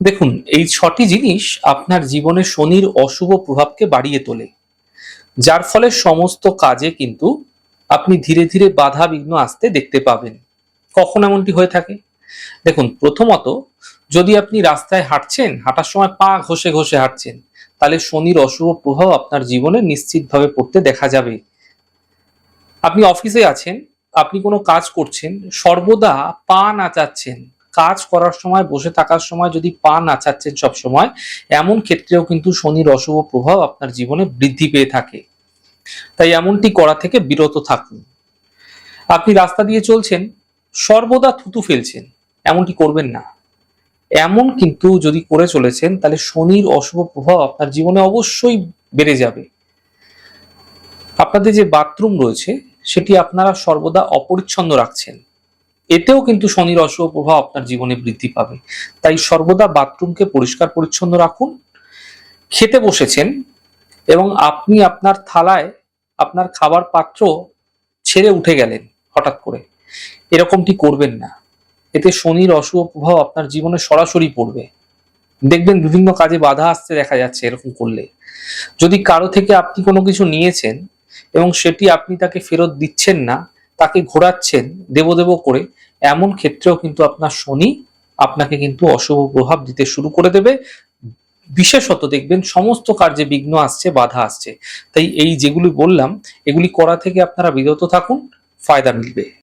দেখুন, এই ৬টি জিনিস আপনার জীবনে শনির অশুভ প্রভাবকে বাড়িয়ে তোলে। যার ফলে সমস্ত কাজে কিন্তু আপনি ধীরে, ধীরে বাধা-বিঘ্ন আসতে দেখতে পাবেন। কখন এমনটি হয়ে থাকে? দেখুন, প্রথমত যদি আপনি রাস্তায় হাঁটছেন, হাঁটার সময় পা ঘষে, ঘষে হাঁটছেন, তাহলে শনির অশুভ প্রভাব আপনার জীবনে নিশ্চিতভাবে পড়তে দেখা যাবে। আপনি অফিসে আছেন, আপনি কোনো কাজ করছেন, সর্বদা পা নাচাচ্ছেন। কাজ করার সময়, বসে থাকার সময় যদি পা নাচাচ্ছেন সবসময়, এমন ক্ষেত্রেও কিন্তু শনির অশুভ প্রভাব আপনার জীবনে বৃদ্ধি পেয়ে থাকে। তাই এমনটি করা থেকে বিরত থাকুন। আপনি রাস্তা দিয়ে চলছেন, সর্বদা থুতু ফেলছেন, এমনটি করবেন না। এমন কিন্তু যদি করে চলেছেন, তাহলে শনির অশুভ প্রভাব আপনার জীবনে অবশ্যই বেড়ে যাবে। আপনাদের যে বাথরুম রয়েছে, সেটি আপনারা সর্বদা অপরিচ্ছন্ন রাখছেন। এতেও কিন্তু শনির অশুভ প্রভাব আপনার জীবনে বৃদ্ধি পাবে। তাই সর্বদা বাথরুমকে পরিষ্কার পরিচ্ছন্ন রাখুন। খেতে বসেছেন এবং আপনি আপনার থালায় আপনার খাবার পাত্র ছেড়ে উঠে গেলেন হঠাৎ করে, এরকমটি করবেন না। এতে শনির অশুভ প্রভাব আপনার জীবনে সরাসরি পড়বে। দেখবেন বিভিন্ন কাজে বাধা আসতে দেখা যাচ্ছে এরকম করলে। যদি কারো থেকে আপনি কোনো কিছু নিয়েছেন এবং সেটি আপনি তাকে ফেরত দিচ্ছেন না, তাকে ঘোরাচ্ছেন দেব দেব করে, এমন ক্ষেত্রেও কিন্তু আপনার শনি আপনাকে কিন্তু অশুভ প্রভাব দিতে শুরু করে দেবে। বিশেষত দেখবেন সমস্ত কার্যে বিঘ্ন আসছে, বাধা আসছে। তাই এই যেগুলি বললাম, এগুলি করা থেকে আপনারা বিরত থাকুন, ফায়দা মিলবে।